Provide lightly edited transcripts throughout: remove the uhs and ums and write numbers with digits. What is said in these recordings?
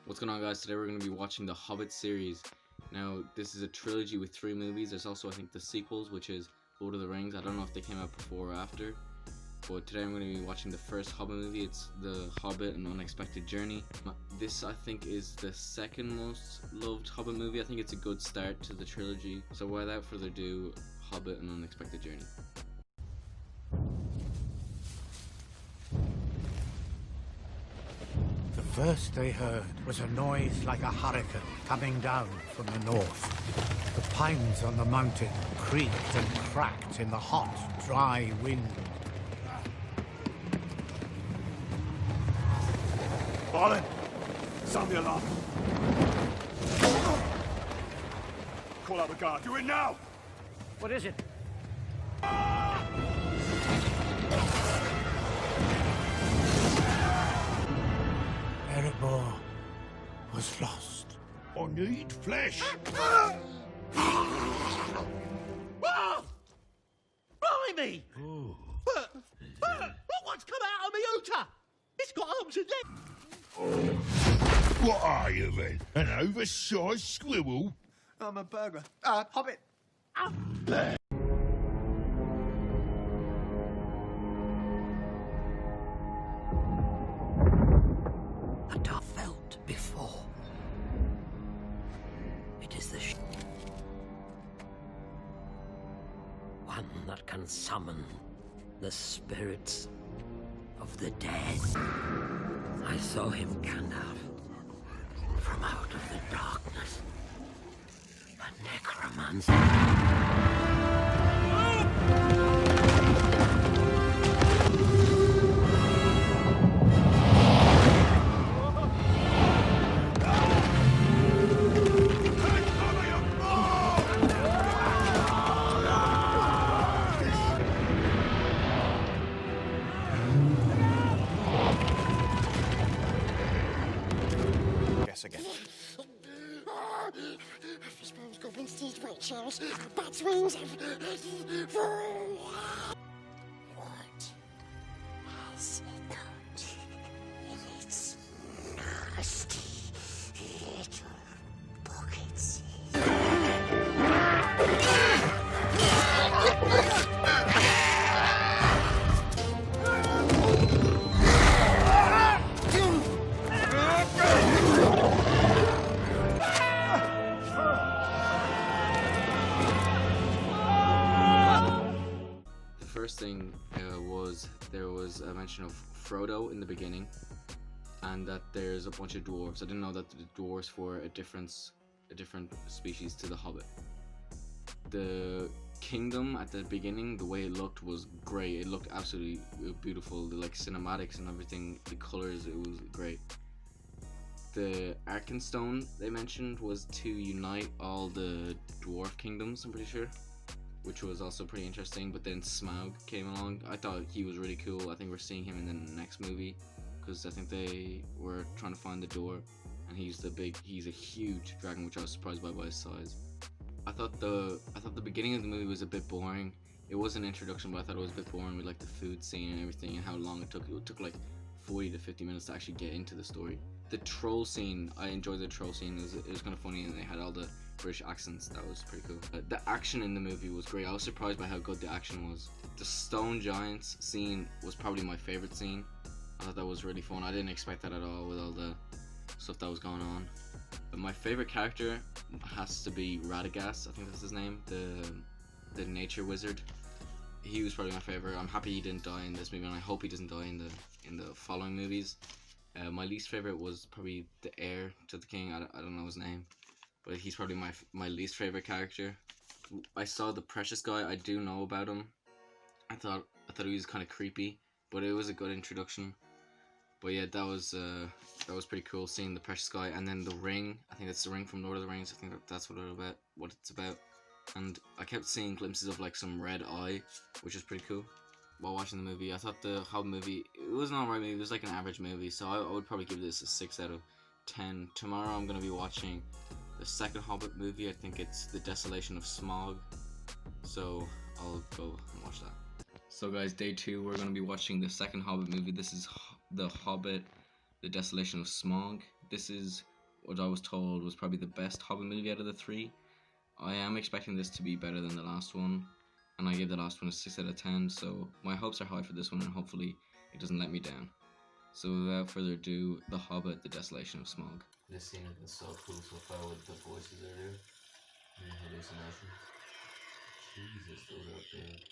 What's going on, guys? Today we're going to be watching the Hobbit series. Now, this is a trilogy with 3 movies. There's also, I think, the sequels, which is Lord of the Rings. I don't know if they came out before or after, but today I'm going to be watching the first Hobbit movie. It's The Hobbit: An Unexpected Journey. This, I think, is the second most loved Hobbit movie. I think it's a good start to the trilogy. So without further ado, Hobbit: An Unexpected Journey. The first they heard was a noise like a hurricane coming down from the north. The pines on the mountain creaked and cracked in the hot, dry wind. Balin! Sound the alarm! Call out the guard. Do it now! What is it? Erebor was lost. I need flesh! Blimey! But what's come out of me Uta? It's got arms and legs! What are you then? An oversized squirrel? I'm a burglar. Hobbit. And I felt before. It is the one that can summon the spirits of the dead. I saw him, Gandalf, from out of the darkness. A necromancer. Again. Fishbones, goblins, teeth, white shells, bats' wings, What has it got in its nasty little pockets? First thing was there was a mention of Frodo in the beginning, and that there's a bunch of dwarves. I didn't know that the dwarves were a different species to the Hobbit. The kingdom at the beginning, the way it looked was great. It looked absolutely beautiful. The cinematics and everything, the colors, it was great. The Arkenstone they mentioned was to unite all the dwarf kingdoms, I'm pretty sure, which was also pretty interesting. But then Smaug came along. I thought he was really cool. I think we're seeing him in the next movie, because I think they were trying to find the door, and he's a huge dragon, which I was surprised by his size. I thought the beginning of the movie was a bit boring. It was an introduction, but I thought it was a bit boring with the food scene and everything, and how long it took. It took 40 to 50 minutes to actually get into the story. The troll scene, I enjoyed the troll scene. It was kind of funny, and they had all the British accents. That was pretty cool. The action in the movie was great. I was surprised by how good the action was. The stone giants scene was probably my favorite scene. I thought that was really fun. I didn't expect that at all with all the stuff that was going on. But my favorite character has to be Radagast. I think that's his name. The nature wizard. He was probably my favorite. I'm happy he didn't die in this movie, and I hope he doesn't die in the following movies. My least favorite was probably the heir to the king. I don't know his name, but he's probably my least favorite character. I saw the precious guy. I do know about him. I thought he was kind of creepy, but it was a good introduction. But yeah, that was pretty cool seeing the precious guy, and then the ring. I think that's the ring from Lord of the Rings. I think that's what it's about. And I kept seeing glimpses of some red eye, which is pretty cool. While watching the movie, I thought the Hobbit movie, it was an alright movie. It was an average movie, so I would probably give this a 6 out of 10. Tomorrow I'm going to be watching the second Hobbit movie. I think it's The Desolation of Smaug, so I'll go and watch that. So guys, day 2, we're going to be watching the second Hobbit movie. This is The Hobbit: The Desolation of Smaug. This is what I was told was probably the best Hobbit movie out of the three. I am expecting this to be better than the last one, and I gave the last one a 6 out of 10, so my hopes are high for this one, and hopefully it doesn't let me down. So without further ado, The Hobbit, The Desolation of Smaug. This scene has been so cool so far with the voices earlier and the hallucinations. Jesus, those are big.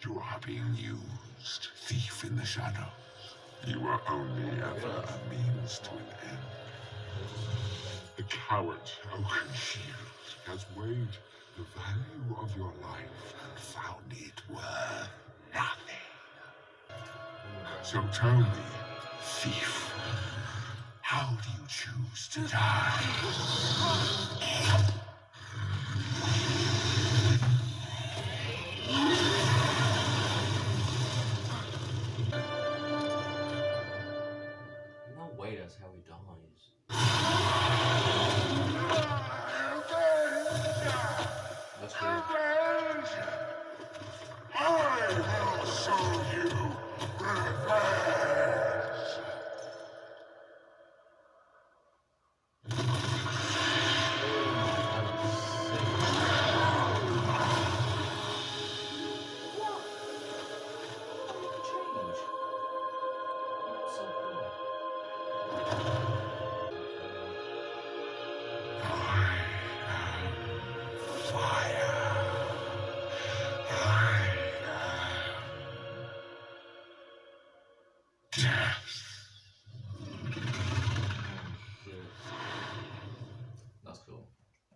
You are being used, thief in the shadows. You are only ever a means to an end. The coward Oakenshield has weighed the value of your life and found it worth nothing. So tell me, thief, how do you choose to die? No way, that's how he dies. That's cool. I will show you revenge! That's cool.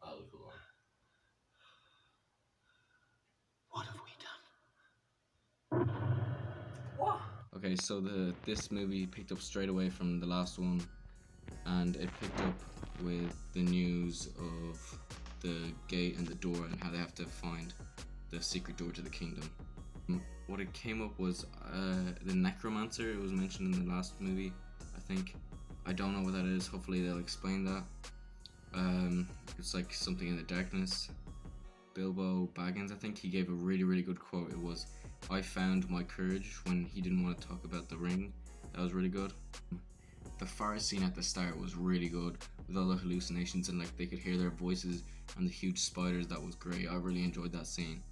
That was a cool one. What have we done? What? Okay, so this movie picked up straight away from the last one, and it picked up with the news of the gate and the door and how they have to find the secret door to the kingdom. What it came up was the necromancer. It was mentioned in the last movie, I think. I don't know what that is. Hopefully they'll explain that. It's like something in the darkness. Bilbo Baggins, I think he gave a really good quote. It was, "I found my courage," when he didn't want to talk about the ring. That was really good. The forest scene at the start was really good with all the hallucinations and like they could hear their voices and the huge spiders. That was great. I really enjoyed that scene.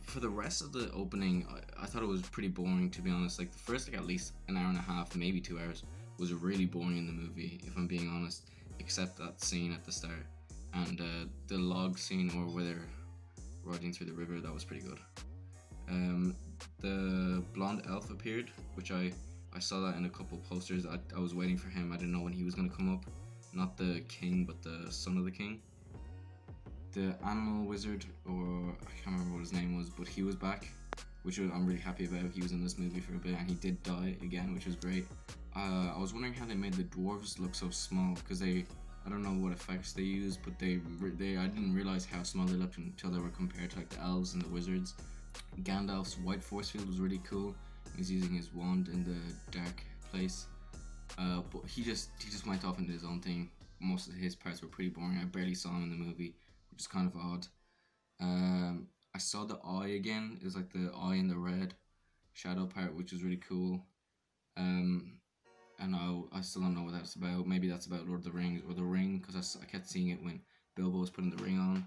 For the rest of the opening, I thought it was pretty boring, to be honest. Like the first at least an hour and a half, maybe 2 hours, was really boring in the movie, if I'm being honest, except that scene at the start and the log scene or where they're riding through the river. That was pretty good. The blonde elf appeared, which I saw that in a couple posters. I was waiting for him. I didn't know when he was going to come up. Not the king, but the son of the king. The animal wizard, or I can't remember what his name was, but he was back, which I'm really happy about. He was in this movie for a bit and he did die again, which was great. I was wondering how they made the dwarves look so small, because I don't know what effects they used, but I didn't realize how small they looked until they were compared to like the elves and the wizards. Gandalf's white force field was really cool. He's using his wand in the dark place, but he just went off into his own thing. Most of his parts were pretty boring. I barely saw him in the movie, which is kind of odd. I saw the eye again. It was like the eye in the red shadow part, which was really cool. And I still don't know what that's about. Maybe that's about Lord of the Rings or the ring, because I kept seeing it when Bilbo was putting the ring on.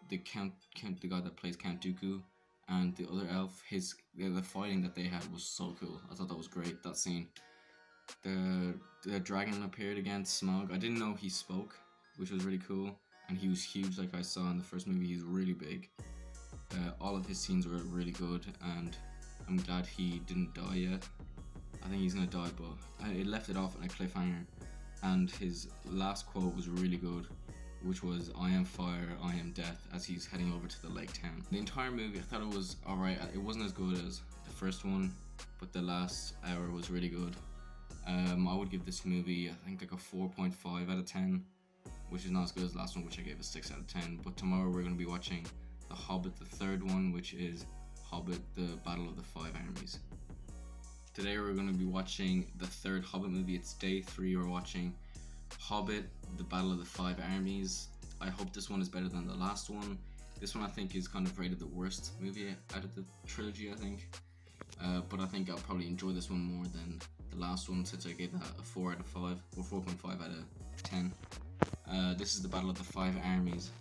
The guy that plays Count Dooku, and the other elf, the fighting that they had was so cool. I thought that was great, that scene. The dragon appeared against Smaug. I didn't know he spoke, which was really cool, and he was huge like I saw in the first movie. He's really big. All of his scenes were really good, and I'm glad he didn't die yet. I think he's gonna die, but it left it off on a cliffhanger, and his last quote was really good, which was "I am fire, I am death," as he's heading over to the lake town. The entire movie, I thought it was alright. It wasn't as good as the first one, but the last hour was really good. I would give this movie, I think, like a 4.5 out of 10, which is not as good as the last one, which I gave a 6 out of 10. But tomorrow we're going to be watching The Hobbit, the third one, which is Hobbit, the Battle of the Five Armies. Today we're going to be watching the third Hobbit movie. It's day 3. We're watching Hobbit, the Battle of the Five Armies. I hope this one is better than the last one. This one I think is kind of rated the worst movie out of the trilogy, I think. But I think I'll probably enjoy this one more than the last one, since I gave that a 4 out of 5, or 4.5 out of 10. This is the Battle of the Five Armies.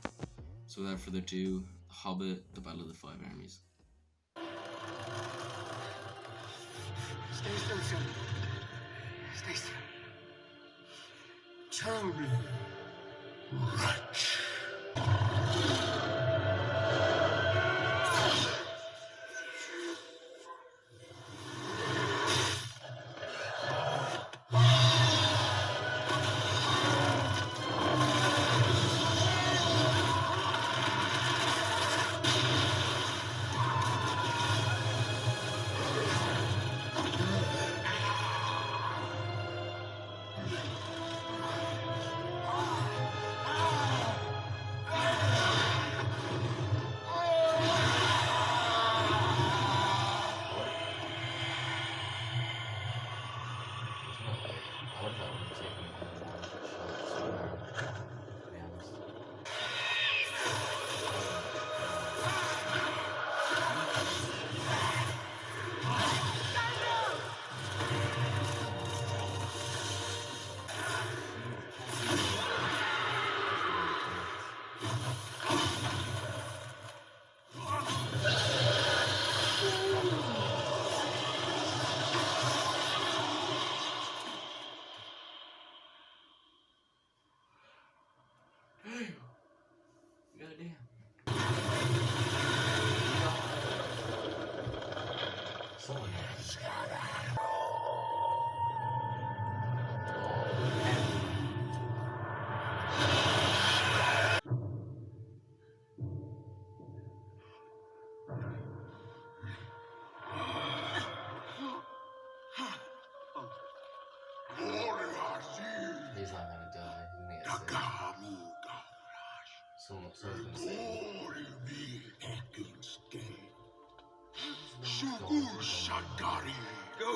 So without further ado, Hobbit, the Battle of the Five Armies. Stay still, son. Stay still. Tell me, wretch. He's not gonna die. He's gonna get sick. Someone's gonna say Go.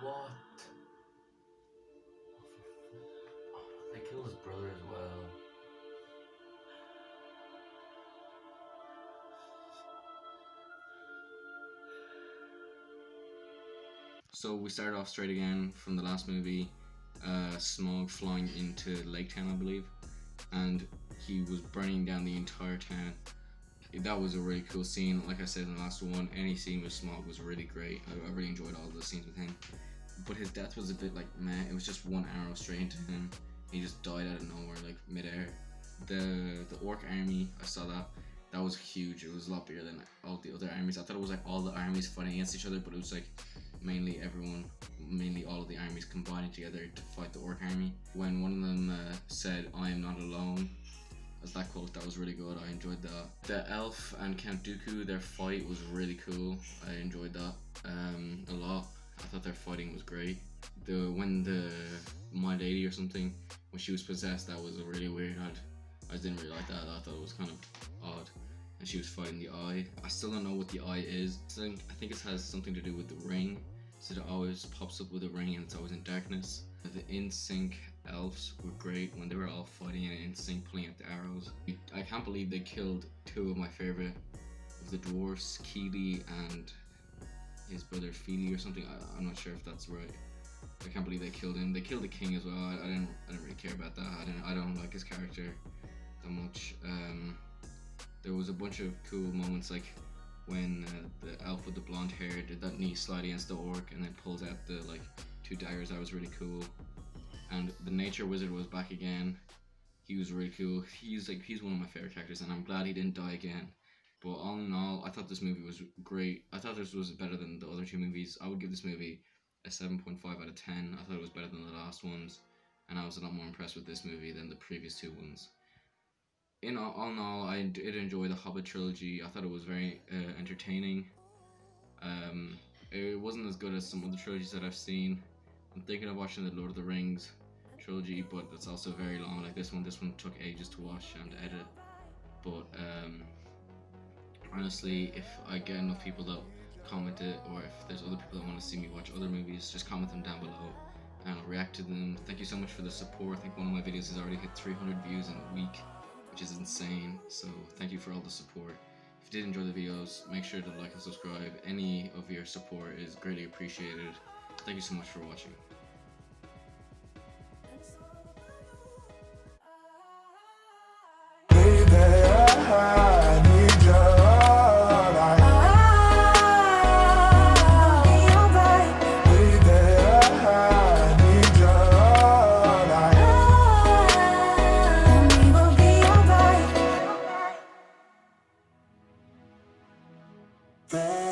what? They killed his brother as well. So we started off straight again from the last movie, Smaug flying into Lake Town, I believe, and he was burning down the entire town. That was a really cool scene. Like I said in the last one, any scene with Smaug was really great. I really enjoyed all the scenes with him. But his death was a bit like meh. It was just one arrow straight into him. He just died out of nowhere, like midair. The orc army, I saw that. That was huge. It was a lot bigger than all the other armies. I thought it was like all the armies fighting against each other, but it was like mainly all of the armies combining together to fight the orc army. When one of them said, "I am not alone," as that quote. That was really good. I enjoyed that. The elf and Count Dooku, their fight was really cool. I enjoyed that a lot. I thought their fighting was great. When the My Lady or something, when she was possessed, that was really weird. I didn't really like that. I thought it was kind of odd. And she was fighting the eye. I still don't know what the eye is. I think it has something to do with the ring. So it always pops up with a ring and it's always in darkness. The in-sync elves were great when they were all fighting and in sync, pulling out the arrows. I can't believe they killed two of my favorite of the dwarves, Keely and his brother Feely or something. I'm not sure if that's right. I can't believe they killed him. They killed the king as well. I didn't really care about that. I don't like his character that much. There was a bunch of cool moments, like when the elf with the blonde hair did that knee slide against the orc and then pulls out the like two daggers. That was really cool. And the nature wizard was back again. He was really cool. He's one of my favorite characters, and I'm glad he didn't die again. But all in all, I thought this movie was great. I thought this was better than the other two movies. I would give this movie a 7.5 out of 10. I thought it was better than the last ones, and I was a lot more impressed with this movie than the previous two ones. All in all, I did enjoy the Hobbit trilogy. I thought it was very entertaining. It wasn't as good as some other trilogies that I've seen. I'm thinking of watching the Lord of the Rings trilogy, but it's also very long. Like this one took ages to watch and edit. But honestly, if I get enough people that comment it, or if there's other people that want to see me watch other movies, just comment them down below and I'll react to them. Thank you so much for the support. I think one of my videos has already hit 300 views in a week, which is insane. So thank you for all the support. If you did enjoy the videos, make sure to like and subscribe. Any of your support is greatly appreciated. Thank you so much for watching. Bye.